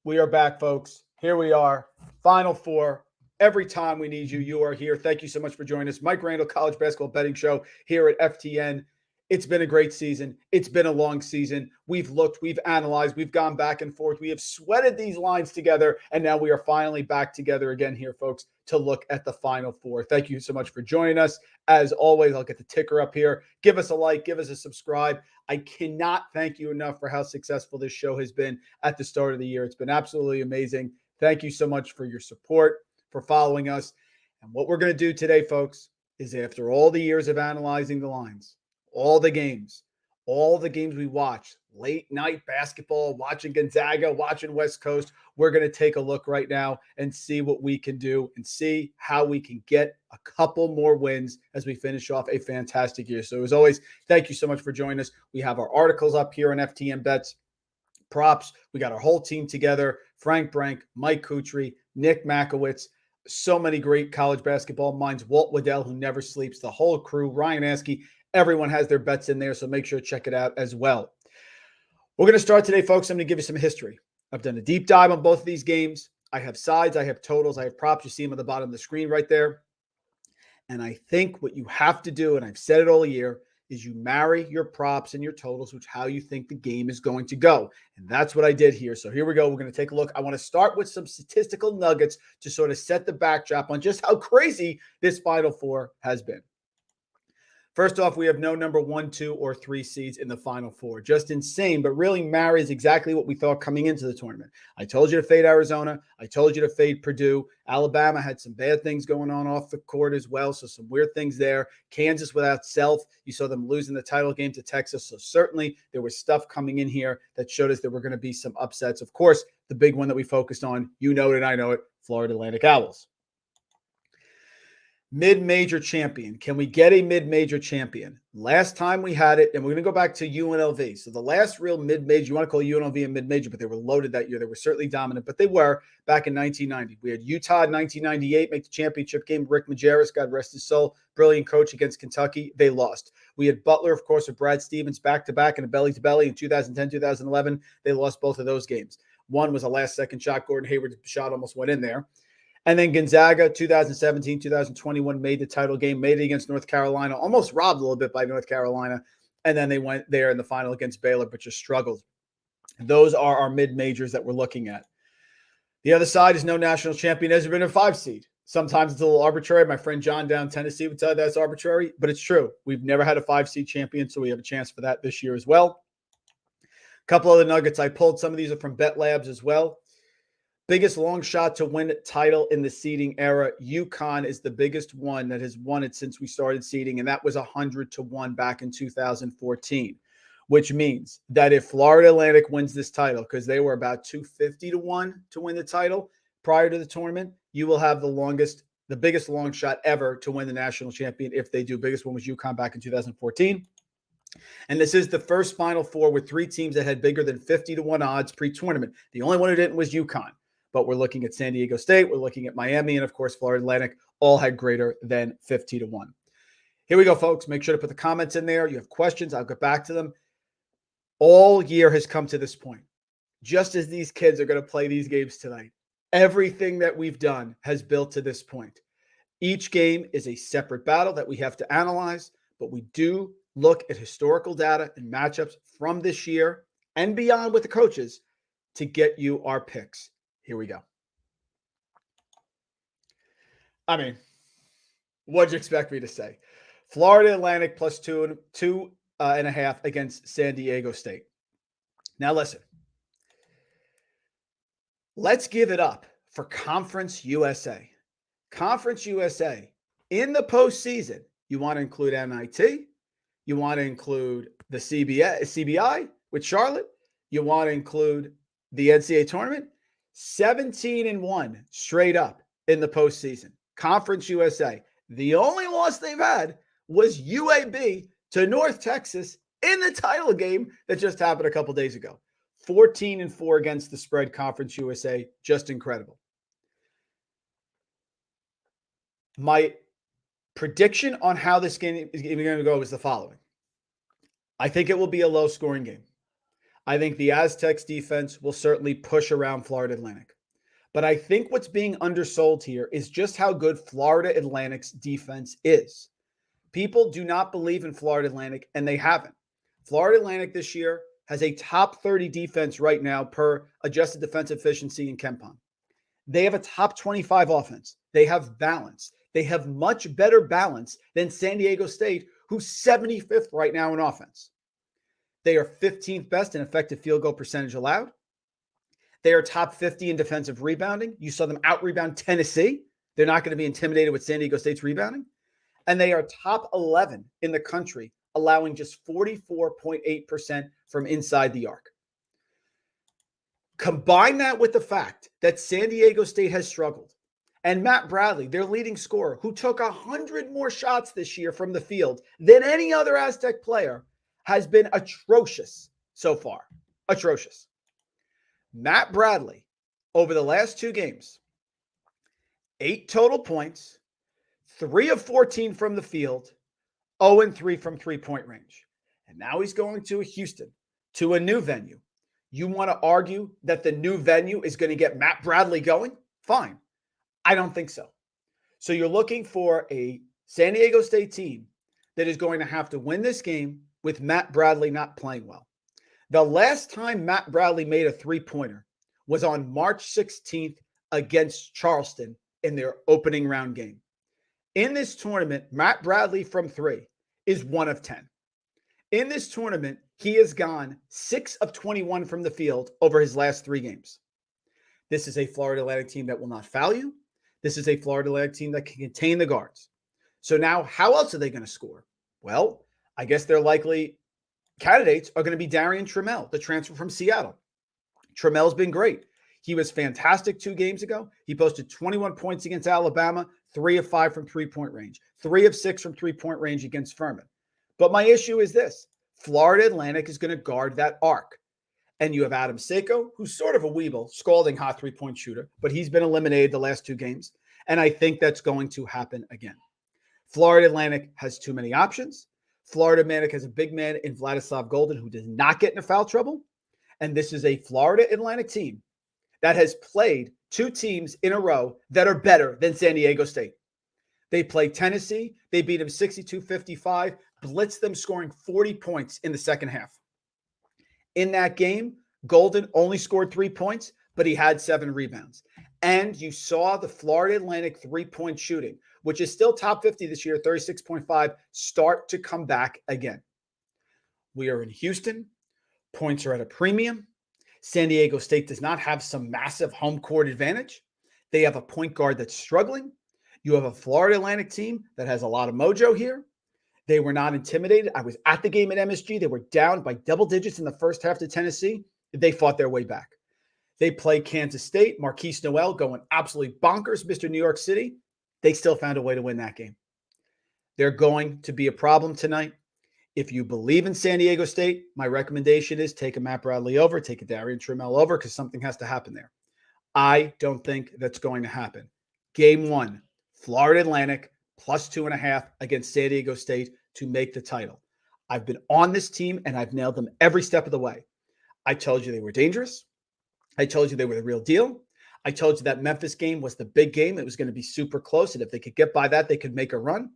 We are back, folks. Here we are. Final four. Every time we need you, you are here. Thank you so much for joining us. Mike Randle, College Basketball Betting Show here at FTN. It's been a great season. It's been a long season. We've looked, we've analyzed, we've gone back and forth. We have sweated these lines together, and now we are finally back together again here, folks, to look at the Final Four. Thank you so much for joining us. As always, I'll get the ticker up here. Give us a like, give us a subscribe. I cannot thank you enough for how successful this show has been at the start of the year. It's been absolutely amazing. Thank you so much for your support, for following us. And what we're going to do today, folks, is after all the years of analyzing the lines, all the games we watched, late night basketball, watching Gonzaga, watching West Coast, we're going to take a look right now and see what we can do and see how we can get a couple more wins as we finish off a fantastic year. So as always, thank you so much for joining us. We have our articles up here on FTN Bets, props. We got our whole team together, Frank Brank, Mike Kutry, Nick Makowitz, so many great college basketball minds, Walt Waddell, who never sleeps, the whole crew, Ryan Askey. Everyone has their bets in there, so make sure to check it out as well. We're going to start today, folks. I'm going to give you some history. I've done a deep dive on both of these games. I have sides, I have totals, I have props. You see them on the bottom of the screen right there. And I think what you have to do, and I've said it all year, is you marry your props and your totals with how you think the game is going to go. And that's what I did here. So here we go. We're going to take a look. I want to start with some statistical nuggets to sort of set the backdrop on just how crazy this Final Four has been. First off, we have no number 1, 2, or 3 seeds in the Final Four. Just insane, but really marries exactly what we thought coming into the tournament. I told you to fade Arizona. I told you to fade Purdue. Alabama had some bad things going on off the court as well, so some weird things there. Kansas without Self. You saw them losing the title game to Texas, so certainly there was stuff coming in here that showed us there were going to be some upsets. Of course, the big one that we focused on, you know it and I know it, Florida Atlantic Owls. Mid-major champion. Can we get a mid-major champion? Last time we had it, and we're going to go back to UNLV. So the last real mid-major, you want to call UNLV a mid-major, but they were loaded that year. They were certainly dominant, but they were back in 1990. We had Utah in 1998 make the championship game. Rick Majerus, God rest his soul, brilliant coach against Kentucky. They lost. We had Butler, of course, with Brad Stevens back-to-back and a belly-to-belly in 2010, 2011. They lost both of those games. One was a last-second shot. Gordon Hayward's shot almost went in there. And then Gonzaga, 2017, 2021, made the title game, made it against North Carolina, almost robbed a little bit by North Carolina. And then they went there in the final against Baylor, but just struggled. Those are our mid-majors that we're looking at. The other side is no national champion has been a 5 seed. Sometimes it's a little arbitrary. My friend John down in Tennessee would tell you that's arbitrary, but it's true. We've never had a 5 seed champion, so we have a chance for that this year as well. A couple other nuggets. I pulled some of these are from Bet Labs as well. Biggest long shot to win title in the seeding era. UConn is the biggest one that has won it since we started seeding, and that was 100-1 back in 2014, which means that if Florida Atlantic wins this title, because they were about 250-1 to win the title prior to the tournament, you will have the biggest long shot ever to win the national champion if they do. Biggest one was UConn back in 2014. And this is the first Final Four with 3 teams that had bigger than 50-1 odds pre-tournament. The only one who didn't was UConn. But we're looking at San Diego State, we're looking at Miami, and of course, Florida Atlantic all had greater than 50-1. Here we go, folks. Make sure to put the comments in there. You have questions, I'll get back to them. All year has come to this point. Just as these kids are going to play these games tonight, everything that we've done has built to this point. Each game is a separate battle that we have to analyze, but we do look at historical data and matchups from this year and beyond with the coaches to get you our picks. Here we go. I mean, what'd you expect me to say? Florida Atlantic plus 2.5 against San Diego State. Now listen, let's give it up for Conference USA. Conference USA in the postseason. You want to include NIT. You want to include the CBI with Charlotte. You want to include the NCAA tournament. 17-1 straight up in the postseason. Conference USA. The only loss they've had was UAB to North Texas in the title game that just happened a couple days ago. 14-4 against the spread, Conference USA. Just incredible. My prediction on how this game is going to go is the following. I think it will be a low-scoring game. I think the Aztecs defense will certainly push around Florida Atlantic. But I think what's being undersold here is just how good Florida Atlantic's defense is. People do not believe in Florida Atlantic, and they haven't. Florida Atlantic this year has a top 30 defense right now per adjusted defensive efficiency in KenPom. They have a top 25 offense. They have balance. They have much better balance than San Diego State, who's 75th right now in offense. They are 15th best in effective field goal percentage allowed. They are top 50 in defensive rebounding. You saw them out-rebound Tennessee. They're not going to be intimidated with San Diego State's rebounding. And they are top 11 in the country, allowing just 44.8% from inside the arc. Combine that with the fact that San Diego State has struggled. And Matt Bradley, their leading scorer, who took 100 more shots this year from the field than any other Aztec player, has been atrocious so far. Atrocious. Matt Bradley, over the last 2 games, 8 total points, 3 of 14 from the field, 0-3 from three-point range. And now he's going to Houston, to a new venue. You want to argue that the new venue is going to get Matt Bradley going? Fine. I don't think so. So you're looking for a San Diego State team that is going to have to win this game with Matt Bradley not playing well. The last time Matt Bradley made a three-pointer was on March 16th against Charleston in their opening round game. In this tournament, Matt Bradley from 3 is 1 of 10. In this tournament, he has gone 6 of 21 from the field over his last 3 games. This is a Florida Atlantic team that will not foul you. This is a Florida Atlantic team that can contain the guards. So now, how else are they going to score? Well, I guess they're likely candidates are going to be Darian Trammell, the transfer from Seattle. Trammell's been great. He was fantastic 2 games ago. He posted 21 points against Alabama, 3 of 5 from three-point range, 3 of 6 from three-point range against Furman. But my issue is this. Florida Atlantic is going to guard that arc. And you have Adam Seiko, who's sort of a weeble, scalding hot three-point shooter, but he's been eliminated the last 2 games. And I think that's going to happen again. Florida Atlantic has too many options. Florida Atlantic has a big man in Vladislav Golden who does not get into foul trouble. And this is a Florida Atlantic team that has played 2 teams in a row that are better than San Diego State. They played Tennessee. They beat them 62-55, blitzed them, scoring 40 points in the second half. In that game, Golden only scored 3 points, but he had 7 rebounds. And you saw the Florida Atlantic three-point shooting, which is still top 50 this year, 36.5, start to come back again. We are in Houston. Points are at a premium. San Diego State does not have some massive home court advantage. They have a point guard that's struggling. You have a Florida Atlantic team that has a lot of mojo here. They were not intimidated. I was at the game at MSG. They were down by double digits in the first half to Tennessee. They fought their way back. They played Kansas State. Marquise Noel going absolutely bonkers, Mr. New York City. They still found a way to win that game. They're going to be a problem tonight. If you believe in San Diego State, my recommendation is take a Matt Bradley over, take a Darian Trammell over, because something has to happen there. I don't think that's going to happen. Game 1, Florida Atlantic plus 2.5 against San Diego State to make the title. I've been on this team, and I've nailed them every step of the way. I told you they were dangerous. I told you they were the real deal. I told you that Memphis game was the big game. It was going to be super close, and if they could get by that, they could make a run.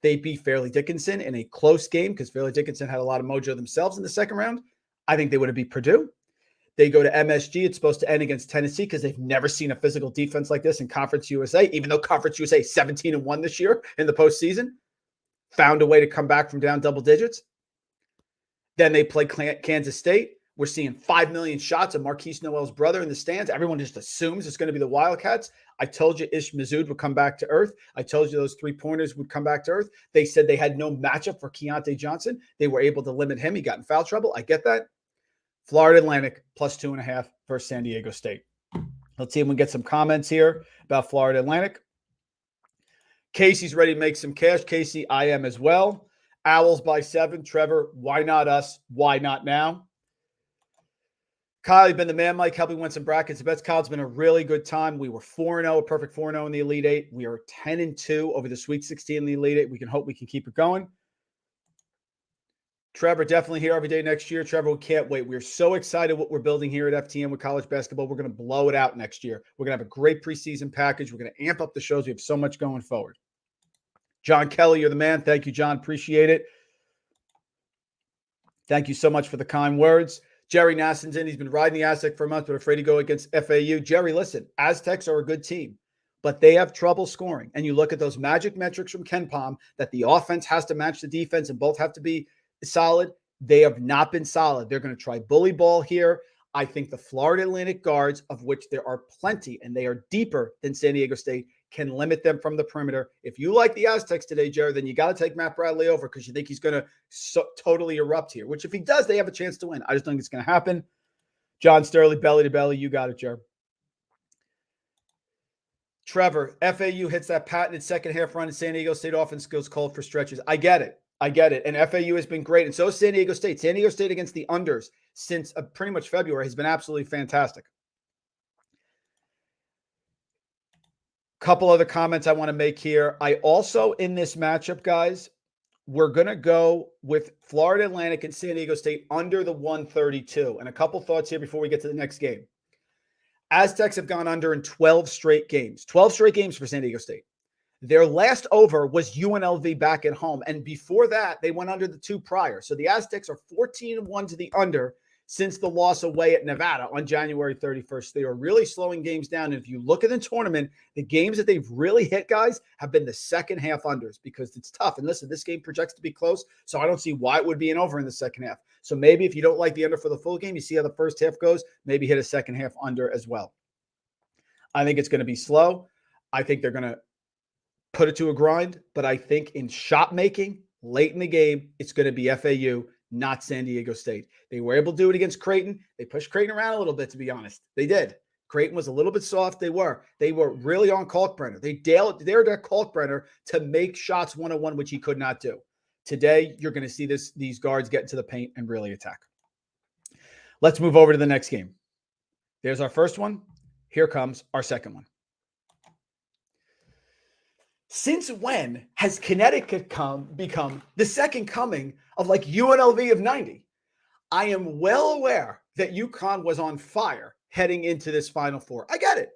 They beat Fairleigh Dickinson in a close game because Fairleigh Dickinson had a lot of mojo themselves in the second round. I think they would have beat Purdue. They go to MSG. It's supposed to end against Tennessee because they've never seen a physical defense like this in Conference USA, even though Conference USA 17-1 this year in the postseason. Found a way to come back from down double digits. Then they play Kansas State. We're seeing 5 million shots of Marquise Noel's brother in the stands. Everyone just assumes it's going to be the Wildcats. I told you Ish Mazoud would come back to earth. I told you those 3-pointers would come back to earth. They said they had no matchup for Keontae Johnson. They were able to limit him. He got in foul trouble. I get that. Florida Atlantic plus 2.5 versus San Diego State. Let's see if we can get some comments here about Florida Atlantic. Casey's ready to make some cash. Casey, I am as well. Owls by 7. Trevor, why not us? Why not now? Kyle, you've been the man, Mike, helping win some brackets. The bets, Kyle, it's been a really good time. We were 4-0, a perfect 4-0 in the Elite Eight. We are 10-2 over the Sweet 16 in the Elite Eight. We can hope we can keep it going. Trevor, definitely here every day next year. Trevor, we can't wait. We're so excited what we're building here at FTN with college basketball. We're going to blow it out next year. We're going to have a great preseason package. We're going to amp up the shows. We have so much going forward. John Kelly, you're the man. Thank you, John. Appreciate it. Thank you so much for the kind words. Jerry Nassington, he's been riding the Aztec for a month, but afraid to go against FAU. Jerry, listen, Aztecs are a good team, but they have trouble scoring. And you look at those magic metrics from Ken Pom that the offense has to match the defense and both have to be solid. They have not been solid. They're going to try bully ball here. I think the Florida Atlantic guards, of which there are plenty, and they are deeper than San Diego State, can limit them from the perimeter. If you like the Aztecs today, Jared, then you got to take Matt Bradley over because you think he's going to totally erupt here, which if he does, they have a chance to win. I just think it's going to happen. John Sterling, belly to belly. You got it, Jared. Trevor, FAU hits that patented second half run and San Diego State offense goes cold for stretches. I get it. And FAU has been great. And so is San Diego State. San Diego State against the unders since pretty much February has been absolutely fantastic. Couple other comments I want to make here. I also, in this matchup, guys, we're going to go with Florida Atlantic and San Diego State under the 132. And a couple thoughts here before we get to the next game. Aztecs have gone under in 12 straight games. 12 straight games for San Diego State. Their last over was UNLV back at home. And before that, they went under the two prior. So the Aztecs are 14-1 to the under since the loss away at Nevada on January 31st. They are really slowing games down. And if you look at the tournament, the games that they've really hit, guys, have been the second half unders because it's tough. And listen, this game projects to be close, so I don't see why it would be an over in the second half. So maybe if you don't like the under for the full game, you see how the first half goes, maybe hit a second half under as well. I think it's going to be slow. I think they're going to put it to a grind, but I think in shot making late in the game, it's going to be FAU, not San Diego State. They were able to do it against Creighton. They pushed Creighton around a little bit, to be honest. They did. Creighton was a little bit soft. They were really on Kalkbrenner. They dared Kalkbrenner to make shots one-on-one, which he could not do. Today, you're going to see these guards get into the paint and really attack. Let's move over to the next game. There's our first one. Here comes our second one. Since when has Connecticut become the second coming of like UNLV of 90? I am well aware that UConn was on fire heading into this Final Four. I get it.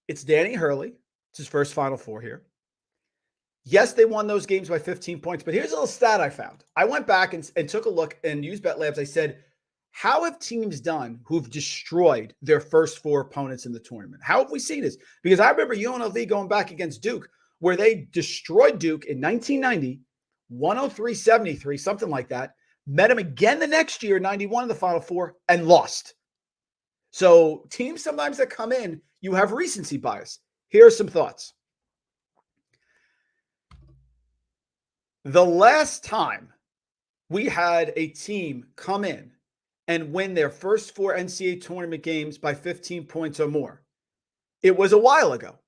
It's Danny Hurley. It's his first Final Four here. Yes, they won those games by 15 points, but here's a little stat I found. I went back and took a look and used Bet Labs. I said, how have teams done who've destroyed their first four opponents in the tournament? How have we seen this? Because I remember UNLV going back against Duke, where they destroyed Duke in 1990, 103-73, something like that, met them again the next year, 91 in the Final Four, and lost. So teams sometimes that come in, you have recency bias. Here are some thoughts. The last time we had a team come in and win their first four NCAA tournament games by 15 points or more, it was a while ago.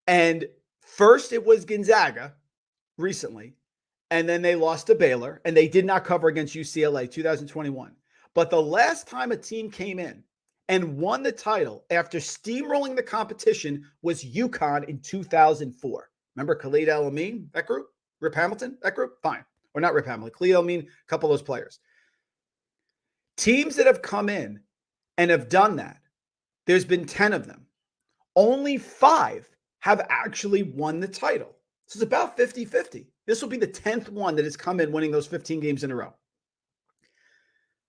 And first it was Gonzaga recently, and then they lost to Baylor, and they did not cover against UCLA 2021. But the last time a team came in and won the title after steamrolling the competition was UConn in 2004. Remember Khalid El-Amin, that group? Rip Hamilton, that group? Fine. Or not Rip Hamilton, Khalid El-Amin, a couple of those players. Teams that have come in and have done that, there's been 10 of them. Only 5 have actually won the title. So it's about 50-50. This will be the 10th one that has come in winning those 15 games in a row.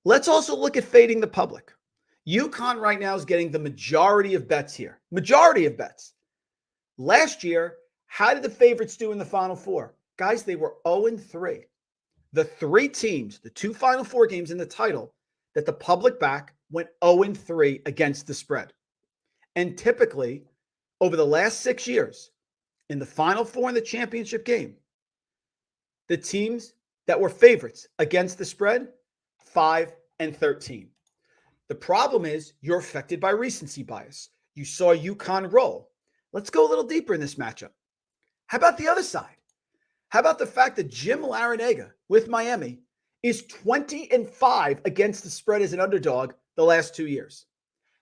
Let's also look at fading the public. UConn right now is getting the majority of bets here. Majority of bets. Last year, how did the favorites do in the Final Four? Guys, they were 0-3. The 3 teams, the 2 Final Four games in the title that the public back went 0-3 against the spread. And typically, over the last 6 years, in the Final Four and the championship game, the teams that were favorites against the spread, 5-13. The problem is you're affected by recency bias. You saw UConn roll. Let's go a little deeper in this matchup. How about the other side? How about the fact that Jim Larrañaga with Miami is 20-5 against the spread as an underdog the last 2 years?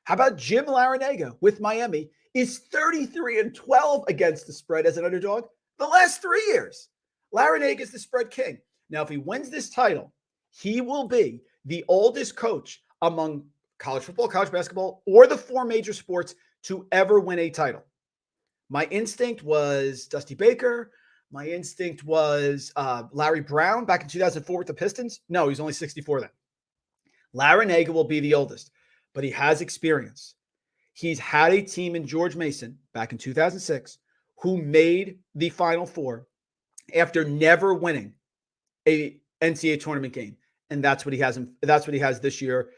How about Jim Larrañaga with Miami is 33-12 against the spread as an underdog the last 3 years? Larrañaga is the spread king. Now, if he wins this title, he will be the oldest coach among college football, college basketball, or the 4 major sports to ever win a title. My instinct was Dusty Baker. My instinct was Larry Brown back in 2004 with the Pistons. No, he's only 64 then. Larinaga will be the oldest, but he has experience. He's had a team in George Mason back in 2006 who made the Final Four after never winning a NCAA tournament game, and that's what he has. That's what he has this year.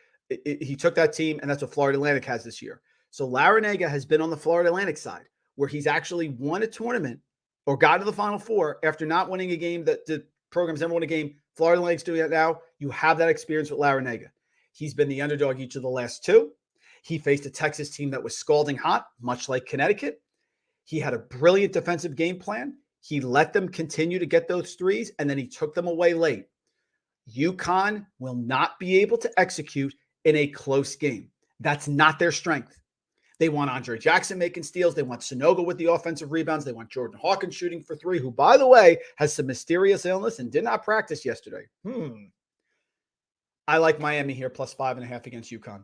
He took that team, and that's what Florida Atlantic has this year. So Larinaga has been on the Florida Atlantic side, where he's actually won a tournament or got to the Final Four after not winning a game that the program's never won a game. Florida Atlantic's doing that now. You have that experience with Larinaga. He's been the underdog each of the last 2. He faced a Texas team that was scalding hot, much like Connecticut. He had a brilliant defensive game plan. He let them continue to get those threes, and then he took them away late. UConn will not be able to execute in a close game. That's not their strength. They want Andre Jackson making steals. They want Sonogo with the offensive rebounds. They want Jordan Hawkins shooting for 3, who, by the way, has some mysterious illness and did not practice yesterday. I like Miami here plus 5.5 against UConn.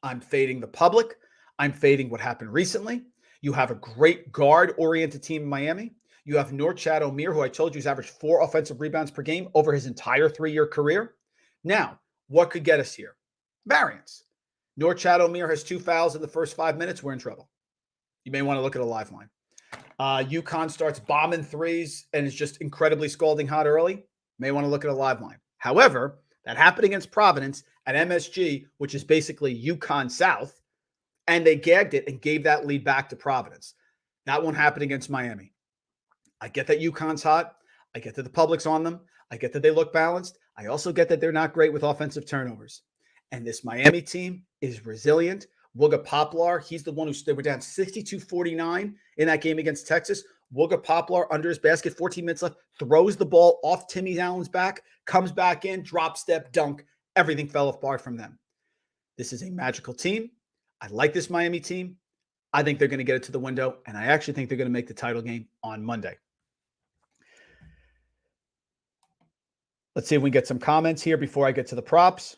I'm fading the public. I'm fading what happened recently. You have a great guard-oriented team in Miami. You have Norchad Omier, who I told you has averaged 4 offensive rebounds per game over his entire 3-year career. Now, what could get us here? Variance. Norchad Omier has 2 fouls in the first 5 minutes. We're in trouble. You may want to look at a live line. UConn starts bombing threes and is just incredibly scalding hot early. May want to look at a live line. However, that happened against Providence at MSG, which is basically UConn South, and they gagged it and gave that lead back to Providence. That won't happen against Miami. I get that UConn's hot. I get that the public's on them. I get that they look balanced. I also get that they're not great with offensive turnovers. And this Miami team is resilient. Wooga Poplar, he's the one who they were down 62-49 in that game against Texas. Wooga Poplar under his basket, 14 minutes left, throws the ball off Timmy Allen's back, comes back in, drop step, dunk. Everything fell apart from them. This is a magical team. I like this Miami team. I think they're going to get it to the window, and I actually think they're going to make the title game on Monday. Let's see if we can get some comments here before I get to the props.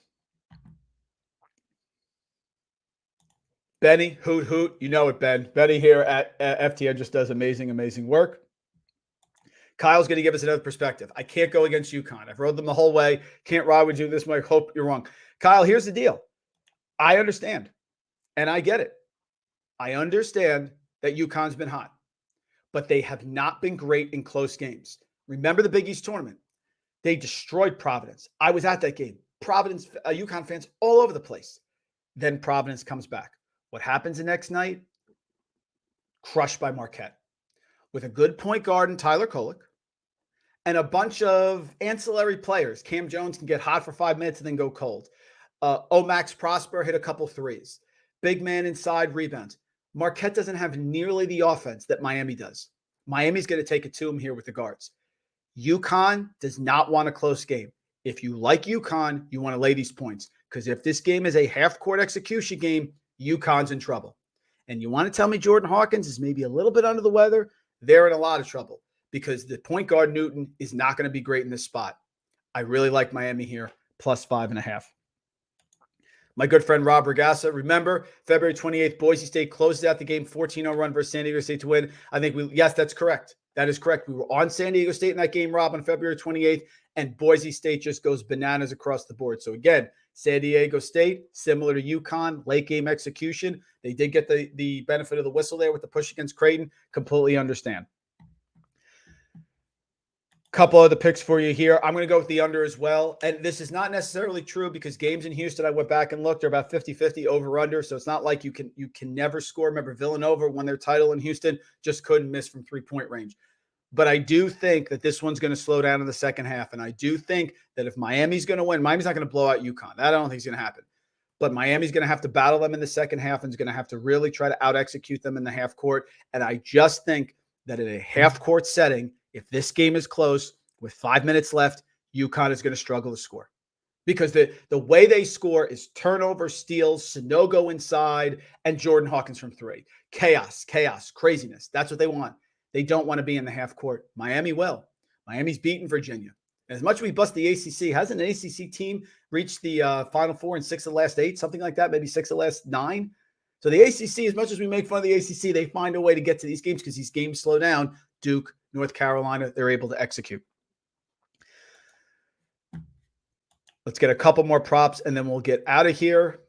Benny, hoot, hoot. You know it, Ben. Benny here at FTN just does amazing, amazing work. Kyle's going to give us another perspective. I can't go against UConn. I've rode them the whole way. Can't ride with you this way. Hope you're wrong. Kyle, here's the deal. I understand, and I get it. I understand that UConn's been hot, but they have not been great in close games. Remember the Big East tournament. They destroyed Providence. I was at that game. Providence, UConn fans all over the place. Then Providence comes back. What happens the next night? Crushed by Marquette. With a good point guard in Tyler Kolek and a bunch of ancillary players. Cam Jones can get hot for 5 minutes and then go cold. Omax Prosper hit a couple threes. Big man inside rebounds. Marquette doesn't have nearly the offense that Miami does. Miami's going to take it to him here with the guards. UConn does not want a close game. If you like UConn, you want to lay these points. Because if this game is a half-court execution game, UConn's in trouble. And you want to tell me Jordan Hawkins is maybe a little bit under the weather? They're in a lot of trouble because the point guard Newton is not going to be great in this spot. I really like Miami here, plus 5.5. My good friend Rob Regassa, remember, February 28th, Boise State closes out the game, 14-0 run versus San Diego State to win. I think yes, that's correct. That is correct. We were on San Diego State in that game, Rob, on February 28th, and Boise State just goes bananas across the board. So again, San Diego State, similar to UConn, late game execution. They did get the benefit of the whistle there with the push against Creighton. Completely understand. Couple of the picks for you here. I'm going to go with the under as well. And this is not necessarily true because games in Houston, I went back and looked, are about 50-50 over-under. So it's not like you can never score. Remember, Villanova won their title in Houston, just couldn't miss from three-point range. But I do think that this one's going to slow down in the second half. And I do think that if Miami's going to win, Miami's not going to blow out UConn. That I don't think is going to happen. But Miami's going to have to battle them in the second half and is going to have to really try to out-execute them in the half court. And I just think that in a half-court setting, if this game is close with 5 minutes left, UConn is going to struggle to score. Because the way they score is turnover, steals, Sonogo inside, and Jordan Hawkins from three. Chaos, craziness. That's what they want. They don't want to be in the half court. Miami will. Miami's beaten Virginia. As much as we bust the ACC, hasn't an ACC team reached the Final Four in 6 of the last 8, something like that, maybe 6 of the last 9? So the ACC, as much as we make fun of the ACC, they find a way to get to these games because these games slow down. Duke, North Carolina, they're able to execute. Let's get a couple more props, and then we'll get out of here.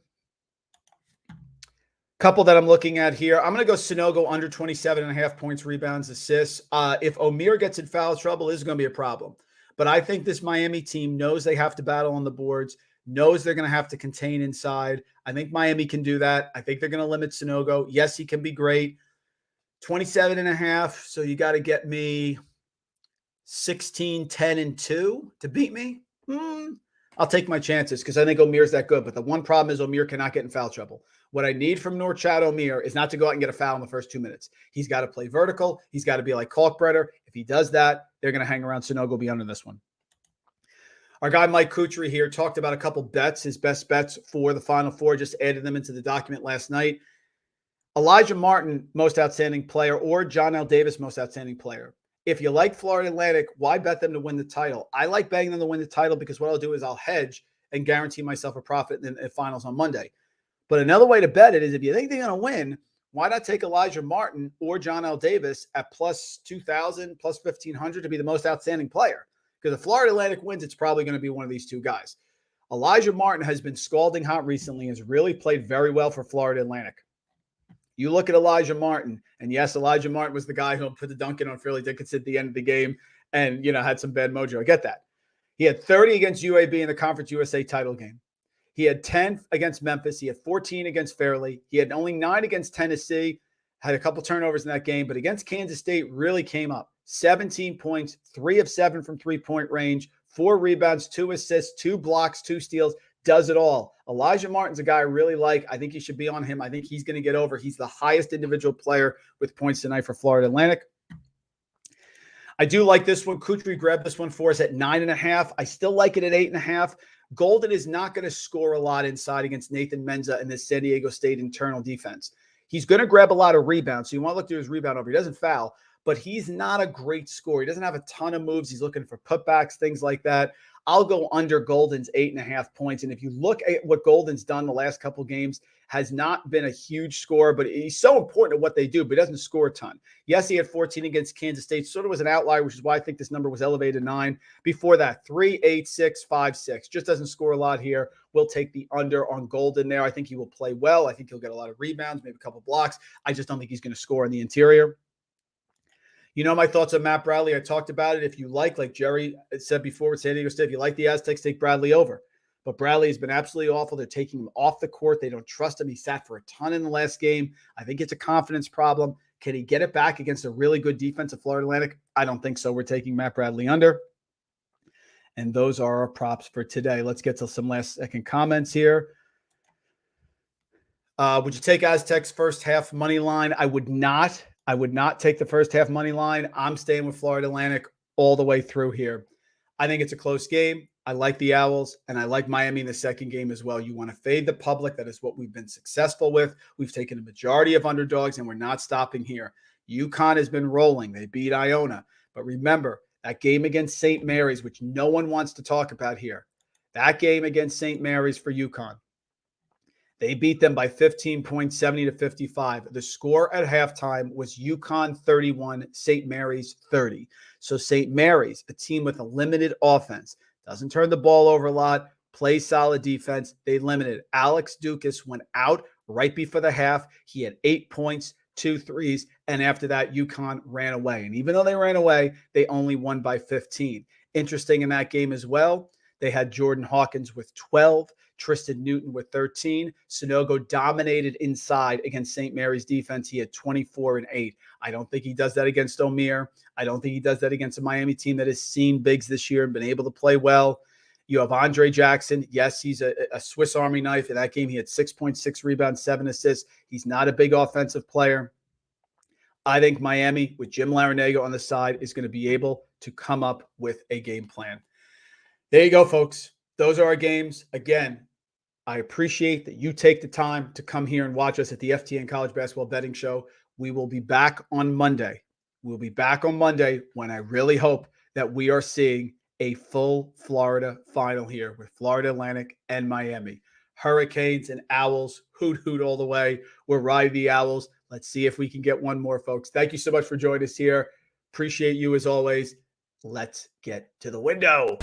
Couple that I'm looking at here. I'm going to go Sanogo under 27.5 points, rebounds, assists. If Omier gets in foul trouble, this is going to be a problem. But I think this Miami team knows they have to battle on the boards, knows they're going to have to contain inside. I think Miami can do that. I think they're going to limit Sanogo. Yes, he can be great. 27.5. So you got to get me 16, 10, and 2 to beat me. I'll take my chances because I think Omier's that good. But the one problem is Omier cannot get in foul trouble. What I need from Norchad Omier is not to go out and get a foul in the first 2 minutes. He's got to play vertical. He's got to be like Kalkbrenner. If he does that, they're going to hang around Sanogo beyond in this one. Our guy Mike Kutry here talked about a couple bets, his best bets for the Final Four. Just added them into the document last night. Elijah Martin, most outstanding player, or John L. Davis, most outstanding player. If you like Florida Atlantic, why bet them to win the title? I like betting them to win the title because what I'll do is I'll hedge and guarantee myself a profit in the finals on Monday. But another way to bet it is if you think they're going to win, why not take Elijah Martin or John L. Davis at plus 2,000, plus 1,500 to be the most outstanding player? Because if Florida Atlantic wins, it's probably going to be one of these two guys. Elijah Martin has been scalding hot recently, has really played very well for Florida Atlantic. You look at Elijah Martin, and yes, Elijah Martin was the guy who put the dunk in on Fairleigh Dickinson at the end of the game and, had some bad mojo. I get that. He had 30 against UAB in the Conference USA title game. He had 10 against Memphis. He had 14 against Fairleigh. He had only 9 against Tennessee, had a couple turnovers in that game, but against Kansas State really came up. 17 points, 3 of 7 from three-point range, 4 rebounds, 2 assists, 2 blocks, 2 steals, does it all. Elijah Martin's a guy I really like. I think you should be on him. I think he's going to get over. He's the highest individual player with points tonight for Florida Atlantic. I do like this one. Kutry grabbed this one for us at 9.5. I still like it at 8.5. Golden is not going to score a lot inside against Nathan Menza and this San Diego State internal defense. He's going to grab a lot of rebounds. So you want to look through his rebound over. He doesn't foul, but he's not a great scorer. He doesn't have a ton of moves. He's looking for putbacks, things like that. I'll go under Golden's 8.5 points. And if you look at what Golden's done the last couple games, has not been a huge scorer, but he's so important at what they do, but he doesn't score a ton. Yes, he had 14 against Kansas State. Sort of was an outlier, which is why I think this number was elevated to 9. Before that, 3, 8, 6, 5, 6. Just doesn't score a lot here. We'll take the under on Golden there. I think he will play well. I think he'll get a lot of rebounds, maybe a couple blocks. I just don't think he's going to score in the interior. My thoughts on Matt Bradley. I talked about it. If you like Jerry said before with San Diego State, if you like the Aztecs, take Bradley over. But Bradley has been absolutely awful. They're taking him off the court. They don't trust him. He sat for a ton in the last game. I think it's a confidence problem. Can he get it back against a really good defense of Florida Atlantic? I don't think so. We're taking Matt Bradley under. And those are our props for today. Let's get to some last second comments here. Would you take Aztecs first half money line? I would not. I would not take the first half money line. I'm staying with Florida Atlantic all the way through here. I think it's a close game. I like the Owls, and I like Miami in the second game as well. You want to fade the public. That is what we've been successful with. We've taken a majority of underdogs, and we're not stopping here. UConn has been rolling. They beat Iona. But remember, that game against St. Mary's, which no one wants to talk about here, that game against St. Mary's for UConn, they beat them by 15 points, 70-55. The score at halftime was UConn 31, St. Mary's 30. So St. Mary's, a team with a limited offense, doesn't turn the ball over a lot, plays solid defense. They limited. Alex Dukas went out right before the half. He had 8 points, 2 threes, and after that, UConn ran away. And even though they ran away, they only won by 15. Interesting in that game as well, they had Jordan Hawkins with 12, Tristan Newton with 13. Sanogo dominated inside against St. Mary's defense. He had 24 and 8. I don't think he does that against Omier. I don't think he does that against a Miami team that has seen bigs this year and been able to play well. You have Andre Jackson. Yes, he's a Swiss Army knife. In that game, he had 6.6 rebounds, 7 assists. He's not a big offensive player. I think Miami, with Jim Larinaga on the side, is going to be able to come up with a game plan. There you go, folks. Those are our games. Again, I appreciate that you take the time to come here and watch us at the FTN College Basketball Betting Show. We will be back on Monday. We'll be back on Monday when I really hope that we are seeing a full Florida final here with Florida Atlantic and Miami. Hurricanes and Owls, hoot, hoot all the way. We'll ride the Owls. Let's see if we can get one more, folks. Thank you so much for joining us here. Appreciate you as always. Let's get to the window.